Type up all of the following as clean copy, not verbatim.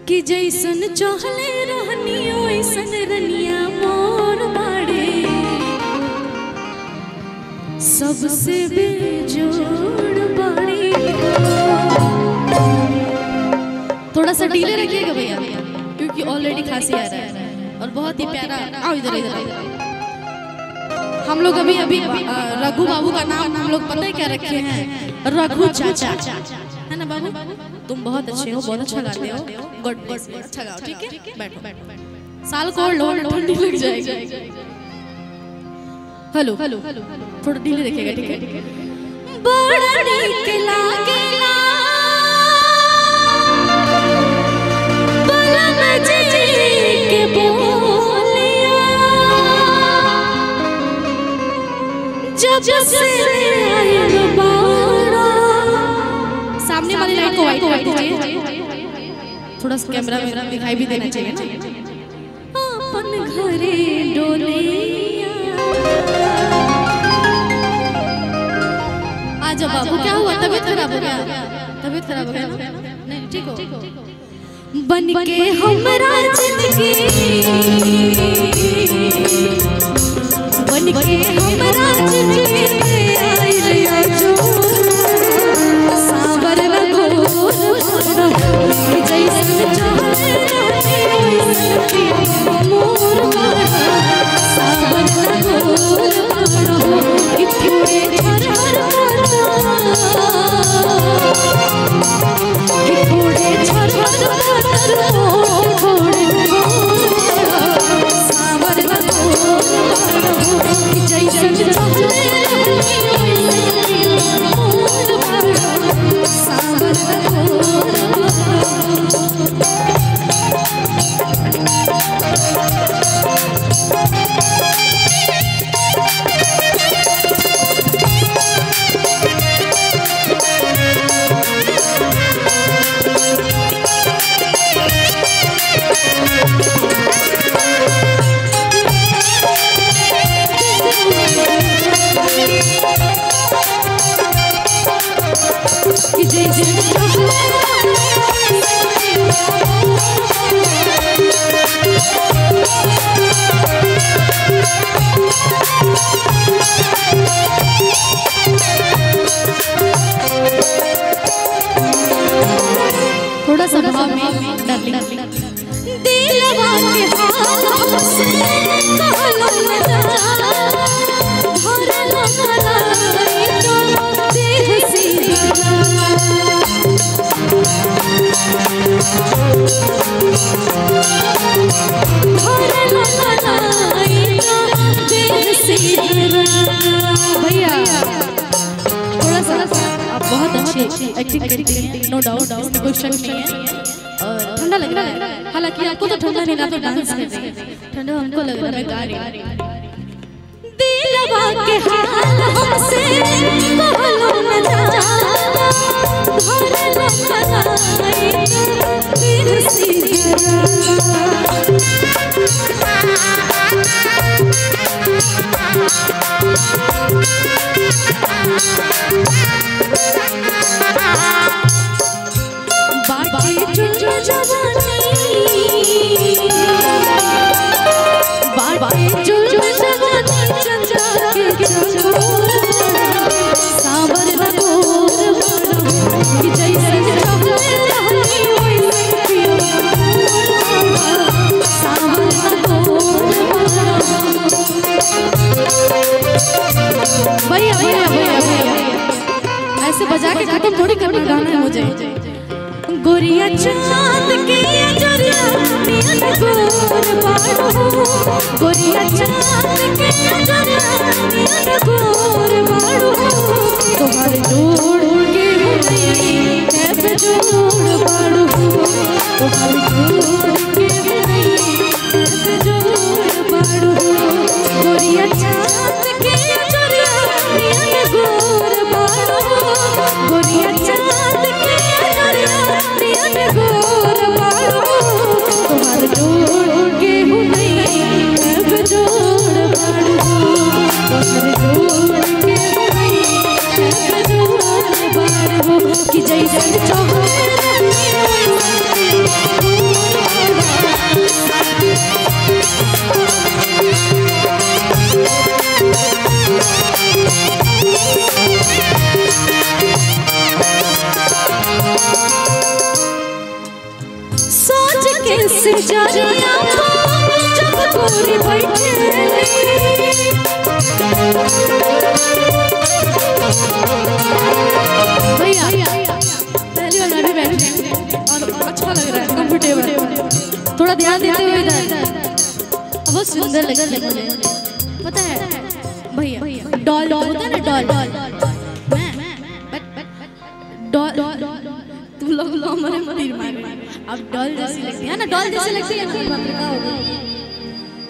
कि जैसन चहले रहनी वैसन रनिया मोर बाड़े, सबसे बेजोड़ बाड़ी। थोड़ा सा डीले रखिएगा भैया, क्योंकि ऑलरेडी खांसी आ रहा है और बहुत ही प्यारा। आओ इधर इधर। हम लोग अभी रघु बाबू का नाम हम लोग पता है क्या रखे हैं? रघु चाचा, है ना बाबू? तुम बहुत अच्छे हो, बहुत अच्छा गाते हो। गॉड ब्लेस यू, अच्छा गाओ, ठीक है? बैठो। साल को लोड ठंडी लग जाएगी। हेलो हेलो, थोड़ा ढीले रखिएगा, ठीक है? बड़ा नीक लागेला बलम जी के बोलिया, जब से आयल बाड़ा। सामने वाली लाइट को वाइट कर दीजिए, थोड़ा सा कैमरा में दिखाई भी देना चाहिए ना। अपन घरे डोलिया। आज बाबू क्या हुआ? तबीयत खराब हो गया? तबीयत खराब हो गया? नहीं ठीक हो। बन के हमरा जिंदगी, बन के हमरा जिंदगी में आइल जो सावर लगो जैसे चाहे मोर सावर लगो इतने थोड़ा सा भाव में डार्लिंग। दिलवा के हाथ से कहलो ना भरल मलाई तो देह सीधा, भरल मलाई तो देह सीधा। भैया थोड़ा सा आप बहुत अच्छी एक्टिंग करती हैं, नो डाउट, इसमें कोई शक नहीं है। और ठंडा लग रहा है, हालांकि आपको तो ठंडा नहीं लगा, तो डांस कर रही है। ठंडा हमको लग रहा है, मैं गा रही हूं। दिलवा के हाल हमसे कहलो ना भरल मलाई दिल सीधा। बाटे चुन जवानी, बाटे चुन जवानी चंद्रा के चकोर सावर लगोर कि जैसे चहले रहनी वैसे सावर लगोर। भैया भैया भैया भैया ऐसे बजा के खत्म थोड़ी करना गाना है मुझे। गोरिया चांद के जरिया मियन गोर बाड़ो, गोरिया चांद के जरिया मियन गोर बाड़ो। तुम्हारे जोड़ के हुई कैसे जोड़ बाड़ो, तुम्हारे जोड़ के हुई कैसे जोड़ बाड़ो। गोरिया चांद के जरिया मियन गोर बाड़ो, गोरिया चांद के जरिया मियन गोर बाड़ो। तुम्हारे जोड़ के हुई कैसे जोड़ बाड़ो, तुम्हारे जोड़ के हुई कैसे जोड़ बाड़ो। कि जैसे चाहे सोच के सजरिया जब गोरी बैठे भैया पहली बार मैं भी बैठी और अच्छा लग रहा है, कंफर्टेबल। थोड़ा ध्यान देते हुए इधर बहुत सुंदर लग रहा है मुझे। पता है भैया डॉल होता है ना, डॉल तुम लोग हमारे तीर मार अब डॉल जैसी लगती है ना, डॉल जैसी लगती है ना।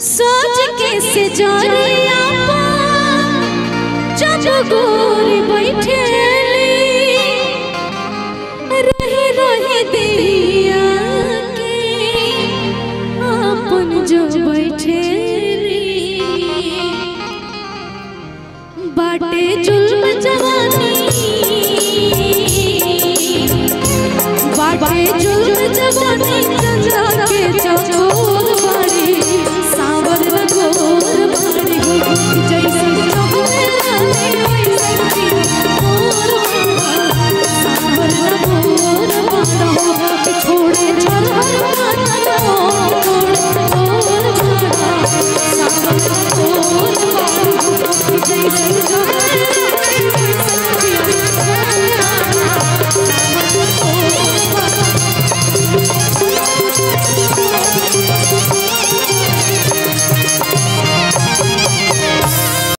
सोच के सजरिया जब गोरी बैठे रहे रहे दिया के अपन जो बैठे बाटे जुल्म जवानी, बाटे जुल्म जवानी